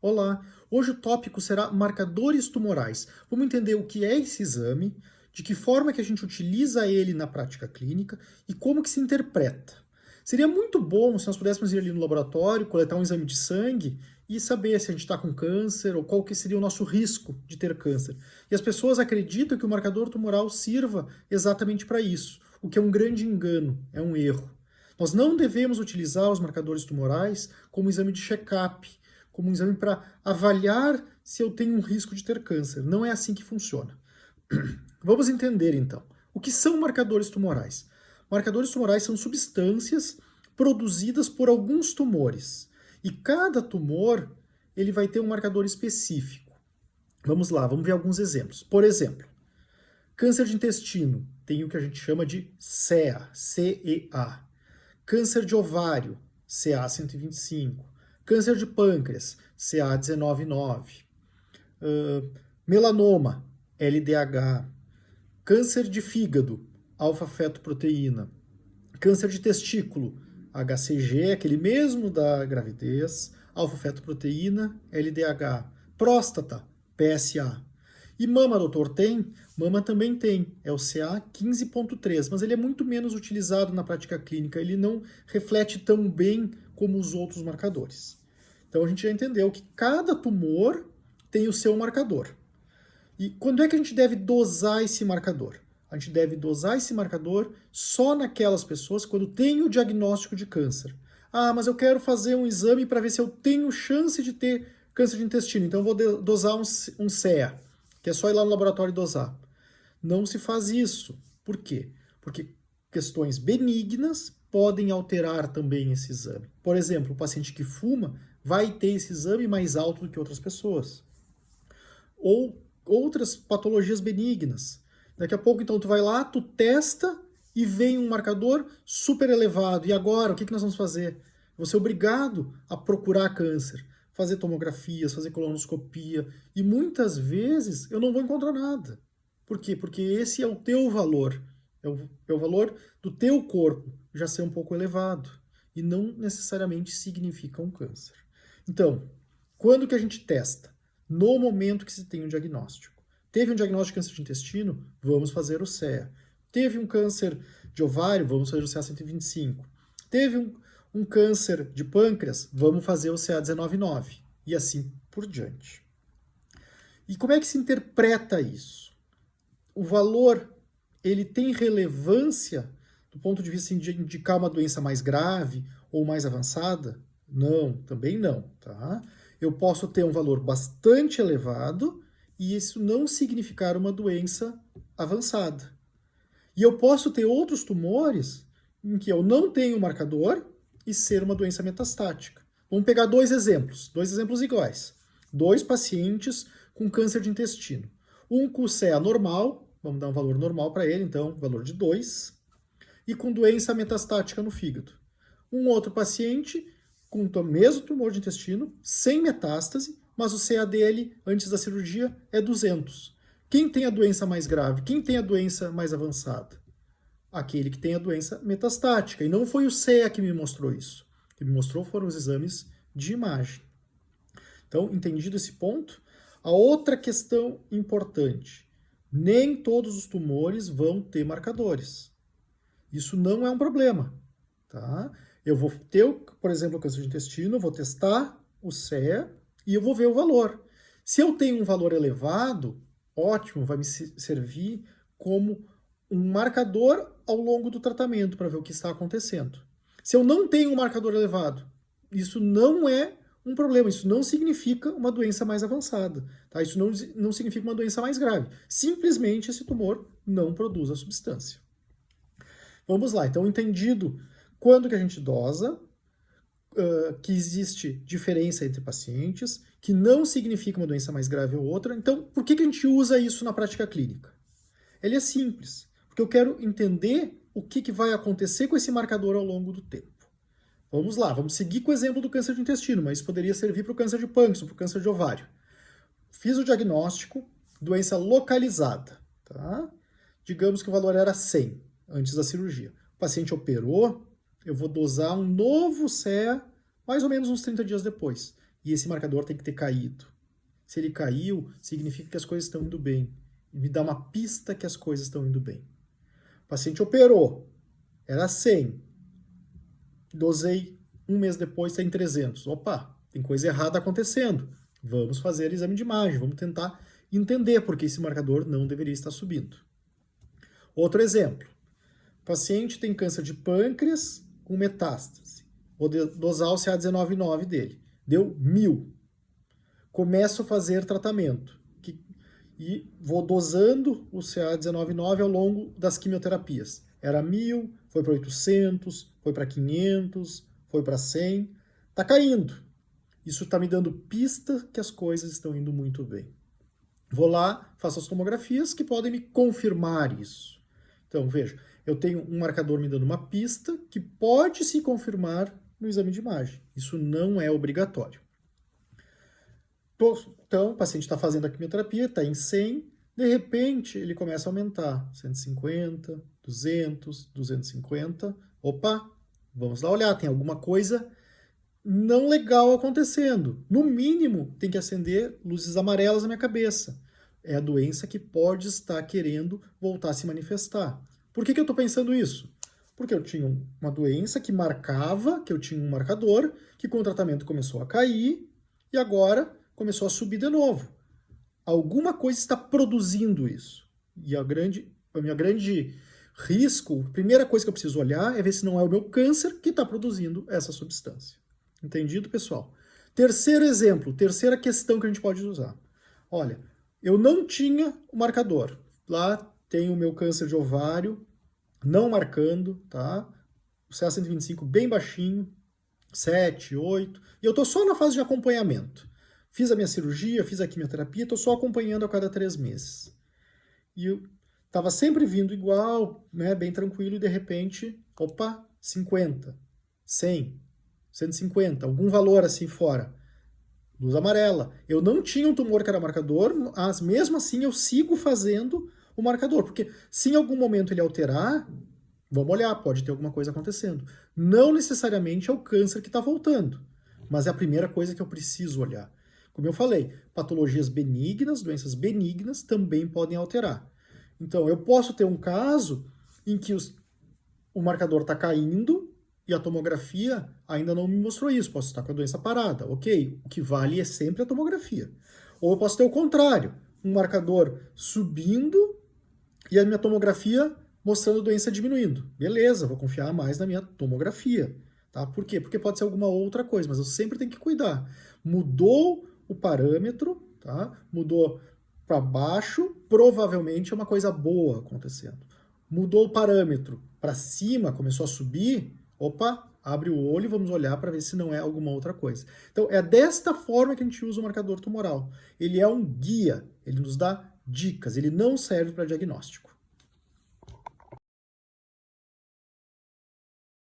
Olá, hoje o tópico será marcadores tumorais. Vamos entender o que é esse exame, de que forma que a gente utiliza ele na prática clínica e como que se interpreta. Seria muito bom se nós pudéssemos ir ali no laboratório, coletar um exame de sangue e saber se a gente está com câncer ou qual que seria o nosso risco de ter câncer. E as pessoas acreditam que o marcador tumoral sirva exatamente para isso, o que é um grande engano, é um erro. Nós não devemos utilizar os marcadores tumorais como exame de check-up, como um exame para avaliar se eu tenho um risco de ter câncer. Não é assim que funciona. Vamos entender então. O que são marcadores tumorais? Marcadores tumorais são substâncias produzidas por alguns tumores. E cada tumor ele vai ter um marcador específico. Vamos lá, vamos ver alguns exemplos. Por exemplo, câncer de intestino tem o que a gente chama de CEA, CEA. Câncer de ovário, CA125. Câncer de pâncreas, CA199. Melanoma, LDH. Câncer de fígado, alfa-fetoproteína. Câncer de testículo, HCG, aquele mesmo da gravidez, alfa-fetoproteína, LDH. Próstata, PSA. E mama, doutor, tem? Mama também tem, é o CA15.3, mas ele é muito menos utilizado na prática clínica, ele não reflete tão bem como os outros marcadores. Então a gente já entendeu que cada tumor tem o seu marcador. E quando é que a gente deve dosar esse marcador? A gente deve dosar esse marcador só naquelas pessoas quando tem o diagnóstico de câncer. Ah, mas eu quero fazer um exame para ver se eu tenho chance de ter câncer de intestino, então eu vou dosar um CEA, que é só ir lá no laboratório e dosar. Não se faz isso. Por quê? Porque questões benignas podem alterar também esse exame. Por exemplo, o paciente que fuma vai ter esse exame mais alto do que outras pessoas. Ou outras patologias benignas. Daqui a pouco, então, tu vai lá, tu testa e vem um marcador super elevado. E agora, o que nós vamos fazer? Você é obrigado a procurar câncer, fazer tomografias, fazer colonoscopia. E muitas vezes eu não vou encontrar nada. Por quê? Porque esse é o teu valor. É o valor do teu corpo já ser um pouco elevado. E não necessariamente significa um câncer. Então, quando que a gente testa? No momento que se tem um diagnóstico. Teve um diagnóstico de câncer de intestino? Vamos fazer o CEA. Teve um câncer de ovário? Vamos fazer o CA125. Teve um câncer de pâncreas? Vamos fazer o CA199. E assim por diante. E como é que se interpreta isso? O valor, ele tem relevância do ponto de vista de indicar uma doença mais grave ou mais avançada? Não, também não, tá? Eu posso ter um valor bastante elevado e isso não significar uma doença avançada. E eu posso ter outros tumores em que eu não tenho marcador e ser uma doença metastática. Vamos pegar dois exemplos iguais. Dois pacientes com câncer de intestino. Um com CEA normal, vamos dar um valor normal para ele, então, valor de 2, e com doença metastática no fígado. Um outro paciente com o mesmo tumor de intestino, sem metástase, mas o CA dele, antes da cirurgia, é 200. Quem tem a doença mais grave? Quem tem a doença mais avançada? Aquele que tem a doença metastática. E não foi o CEA que me mostrou isso. O que me mostrou foram os exames de imagem. Então, entendido esse ponto, a outra questão importante: nem todos os tumores vão ter marcadores. Isso não é um problema, tá? Eu vou ter, por exemplo, o câncer de intestino, eu vou testar o CEA e eu vou ver o valor. Se eu tenho um valor elevado, ótimo, vai me servir como um marcador ao longo do tratamento para ver o que está acontecendo. Se eu não tenho um marcador elevado, isso não é um problema, isso não significa uma doença mais avançada, tá? Isso não significa uma doença mais grave. Simplesmente esse tumor não produz a substância. Vamos lá, então entendido quando que a gente dosa, que existe diferença entre pacientes, que não significa uma doença mais grave ou outra. Então, por que a gente usa isso na prática clínica? Ele é simples, porque eu quero entender o que vai acontecer com esse marcador ao longo do tempo. Vamos lá, vamos seguir com o exemplo do câncer de intestino, mas isso poderia servir para o câncer de pâncreas, para o câncer de ovário. Fiz o diagnóstico, doença localizada, tá? Digamos que o valor era 100 antes da cirurgia. O paciente operou, eu vou dosar um novo CEA mais ou menos uns 30 dias depois. e esse marcador tem que ter caído. Se ele caiu, significa que as coisas estão indo bem. Me dá uma pista que as coisas estão indo bem. O paciente operou, era 100. Dosei, um mês depois está em 300. Opa, tem coisa errada acontecendo. Vamos fazer exame de imagem, vamos tentar entender por que esse marcador não deveria estar subindo. Outro exemplo. O paciente tem câncer de pâncreas com metástase. Vou dosar o CA19-9 dele. Deu 1000. Começo a fazer tratamento. E vou dosando o CA19-9 ao longo das quimioterapias. Era 1000, foi para 800, foi para 500, foi para 100. Está caindo. Isso está me dando pista que as coisas estão indo muito bem. Vou lá, faço as tomografias que podem me confirmar isso. Então, veja, eu tenho um marcador me dando uma pista que pode se confirmar no exame de imagem. Isso não é obrigatório. Então, o paciente está fazendo a quimioterapia, está em 100, de repente ele começa a aumentar, 150, 200, 250. Opa, vamos lá olhar, tem alguma coisa não legal acontecendo. No mínimo, tem que acender luzes amarelas na minha cabeça. É a doença que pode estar querendo voltar a se manifestar. Por que eu estou pensando isso? Porque eu tinha uma doença que marcava, que eu tinha um marcador, que com o tratamento começou a cair, e agora começou a subir de novo. Alguma coisa está produzindo isso. E a minha grande risco, a primeira coisa que eu preciso olhar é ver se não é o meu câncer que está produzindo essa substância. Entendido, pessoal? Terceiro exemplo, terceira questão que a gente pode usar. Olha, eu não tinha o marcador. Lá tem o meu câncer de ovário, não marcando, tá? O CA125 bem baixinho, 7, 8, e eu estou só na fase de acompanhamento. Fiz a minha cirurgia, fiz a quimioterapia, estou só acompanhando a cada 3 meses. E eu estava sempre vindo igual, né, bem tranquilo, e de repente, opa, 50, 100, 150, algum valor assim fora. Luz amarela. Eu não tinha um tumor que era marcador, mas mesmo assim eu sigo fazendo o marcador, porque se em algum momento ele alterar, vamos olhar, pode ter alguma coisa acontecendo. Não necessariamente é o câncer que está voltando, mas é a primeira coisa que eu preciso olhar. Como eu falei, patologias benignas, doenças benignas também podem alterar. Então, eu posso ter um caso em que o marcador está caindo e a tomografia ainda não me mostrou isso. Posso estar com a doença parada, ok. O que vale é sempre a tomografia. Ou eu posso ter o contrário, um marcador subindo e a minha tomografia mostrando a doença diminuindo. Beleza, vou confiar mais na minha tomografia. Tá? Por quê? Porque pode ser alguma outra coisa, mas eu sempre tenho que cuidar. Mudou o parâmetro, tá? Mudou para baixo, provavelmente é uma coisa boa acontecendo. Mudou o parâmetro para cima, começou a subir, opa, abre o olho e vamos olhar para ver se não é alguma outra coisa. Então, é desta forma que a gente usa o marcador tumoral. Ele é um guia, ele nos dá dicas, ele não serve para diagnóstico.